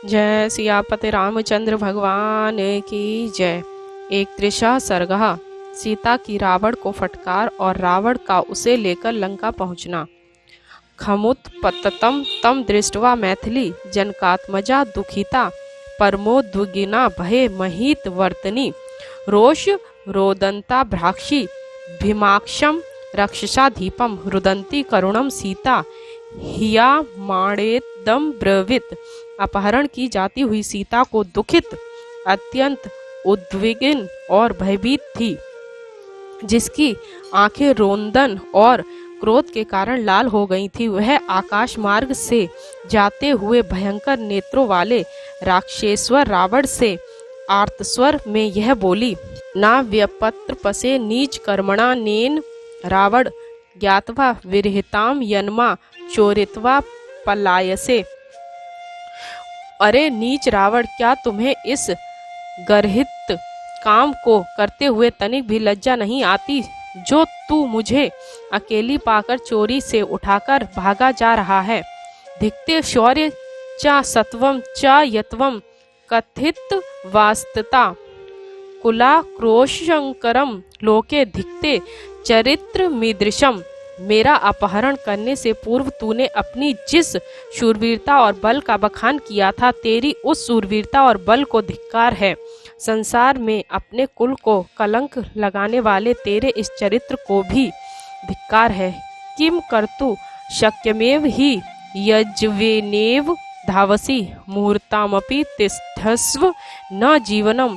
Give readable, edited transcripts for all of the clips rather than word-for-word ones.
जय सियापति रामचंद्र भगवान की जय। एक त्रिशा सरगहा सीता की रावण को फटकार और रावण का उसे लेकर लंका पहुंचना। खमुत्पततम तम दृष्ट्वा मैथिली जनकात्मजा दुखिता परमोद्विगिना भये महित वर्तनी रोष रोदंता भ्राक्षी भीमाक्षम रक्षसा दीपम रुदंती करुणम सीता हिया माणेदम ब्रवित। अपहरण की जाती हुई सीता को दुखित, अत्यंत उद्विग्न और भयभीत थी, जिसकी आंखें रोंदन और क्रोध के कारण लाल हो गई थी। वह आकाश मार्ग से जाते हुए भयंकर नेत्रों वाले राक्षसेश्वर रावण से आर्तस्वर में यह बोली, ना व्यपत्र पसे नीच कर्मणा नेन रावण ज्ञात्वा विरहिताम यन्मा चोरित्वा पलायसे। अरे नीच रावण, क्या तुम्हें इस गर्हित काम को करते हुए तनिक भी लज्जा नहीं आती, जो तू मुझे अकेली पाकर चोरी से उठाकर भागा जा रहा है। धिक्ते शौर्य चा सत्वम चा यत्वम कथित वास्तता कुला क्रोशंकरम लोके धिक्ते चरित्र मीदृशम। मेरा अपहरण करने से पूर्व तूने अपनी जिस शूरवीरता और बल का बखान किया था, तेरी उस शूरवीरता और बल को धिक्कार है। संसार में अपने कुल को कलंक लगाने वाले तेरे इस चरित्र को भी धिक्कार है। किम कर्तु शक्यमेव ही यज्वेनेव धावसी मुहूर्तामपि तिष्ठस्व न जीवनम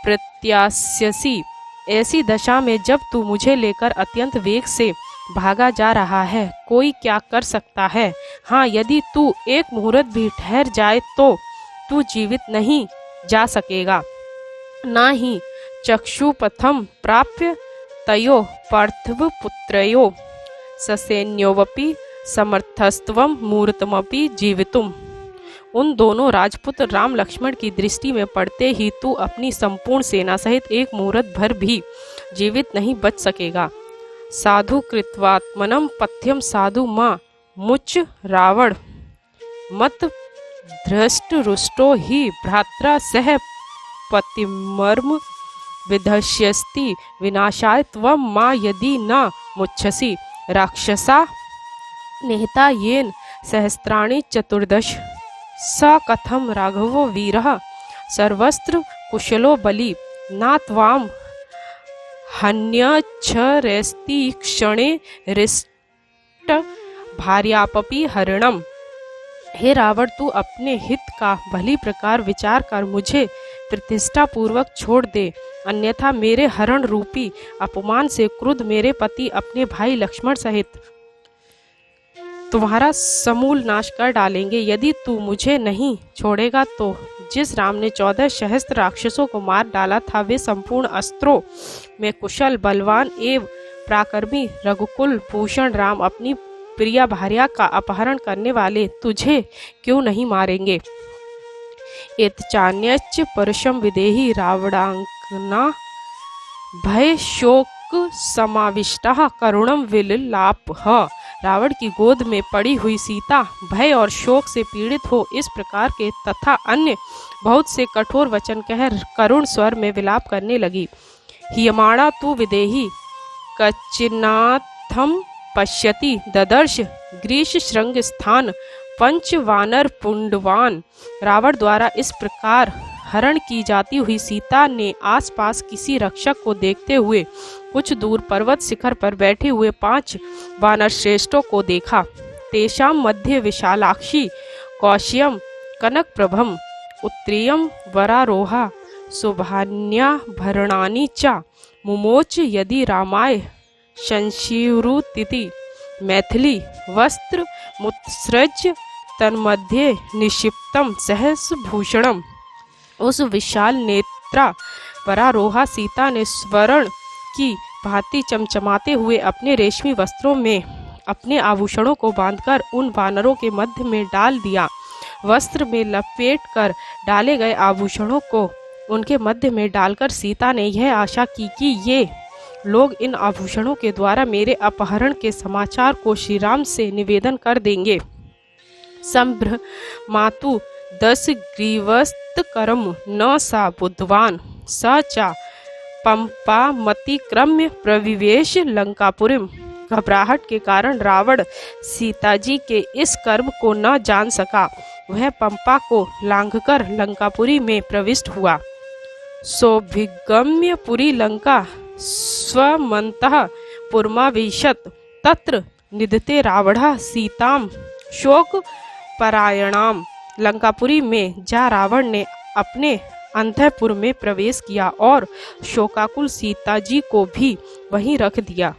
प्रत्यास्यसि। ऐसी दशा में जब तू मुझे लेकर अत्यंत वेग से भागा जा रहा है, कोई क्या कर सकता है। हाँ, यदि तू एक मुहूर्त भी ठहर जाए तो तू जीवित नहीं जा सकेगा। ना ही चक्षुपथम प्राप्य तयो पार्थिव पुत्रयो ससैन्योवपि समर्थस्त्वम मूर्तमपि जीवितुम। उन दोनों राजपुत्र राम लक्ष्मण की दृष्टि में पड़ते ही तू अपनी संपूर्ण सेना सहित एक मुहूर्त भर भी जीवित नहीं बच सकेगा। साधु कृत्वात्मनम पथ्यम साधु मां मुच रावण मत धृष्ट रुष्टो ही भ्रात्रा सह पतिमर्म विधस्यस्ति विनाशाय त्वं मां यदि न मुच्छसि। राक्षसा निहता येन सहस्त्राणि चतुर्दश स कथम राघवो वीरः सर्वस्त्र कुशलो बली ना त्वाम हन्यच्छरेस्ति क्षणे रिष्ट भार्यापपि हरणम। हे रावण, तू अपने हित का भली प्रकार विचार कर मुझे प्रतिष्ठा पूर्वक छोड़ दे, अन्यथा मेरे हरण रूपी अपमान से क्रुद्ध मेरे पति अपने भाई लक्ष्मण सहित तुम्हारा समूल नाश कर डालेंगे। यदि तू मुझे नहीं छोड़ेगा तो जिस राम ने 14 सहस्त्र राक्षसों को मार डाला था, वे संपूर्ण अस्त्रों में कुशल बलवान एवं पराक्रमी रघुकुल भूषण राम अपनी प्रिया भार्या का अपहरण करने वाले तुझे क्यों नहीं मारेंगे। एतचान्यच्च परुषम विदेहि रावणांगना भय शोक समाविष्टः करुणम विललापः। रावण की गोद में पड़ी हुई सीता भय और शोक से पीड़ित हो इस प्रकार के तथा अन्य बहुत से कठोर वचन कह करुण स्वर में विलाप करने लगी। हियमाणा तू विदेही कच्चिन्नाथम पश्यति ददर्श ग्रीष श्रृंग स्थान पंच वानर पुंडवान। रावण द्वारा इस प्रकार हरण की जाती हुई सीता ने आसपास किसी रक्षक को देखते हुए कुछ दूर पर्वत शिखर पर बैठे हुए 5 वानर श्रेष्ठों को देखा। तेषाम मध्य विशालाक्षी कौशियम कनक प्रभम उत्तरीयम वरारोहा सुभान्या भरणानी चा मुमोच यदि रामाय शंशिरुतिति। मैथिली वस्त्र मुत्सृज तन्मध्ये निक्षिप्तम सहस भूषणम। उस विशाल नेत्रा वरारोहा सीता ने स्वर्ण की भांति चमचमाते हुए अपने रेशमी वस्त्रों में अपने आभूषणों को बांधकर उन वानरों के मध्य में डाल दिया। वस्त्र में लपेट कर डाले गए आभूषणों को उनके मध्य में डालकर सीता ने यह आशा की कि ये लोग इन आभूषणों के द्वारा मेरे अपहरण के समाचार को श्री राम से निवेदन कर देंगे। संभ्रमातु 10 ग्रीवस्तकरम न सा बुद्धवान स चा पंपामतिक्रम्य प्रविवेश लंकापुरीम। घबराहट के कारण रावण सीता जी के इस कर्म को न जान सका। वह पंपा को लांघकर लंकापुरी में प्रविष्ट हुआ। सौभिगम्य पुरी लंका स्वमन्तः पुरमाविशत तत्र निदते रावणः सीताम शोक परायणाम। लंकापुरी में जा रावण ने अपने अंतःपुर में प्रवेश किया और शोकाकुल सीता जी को भी वहीं रख दिया।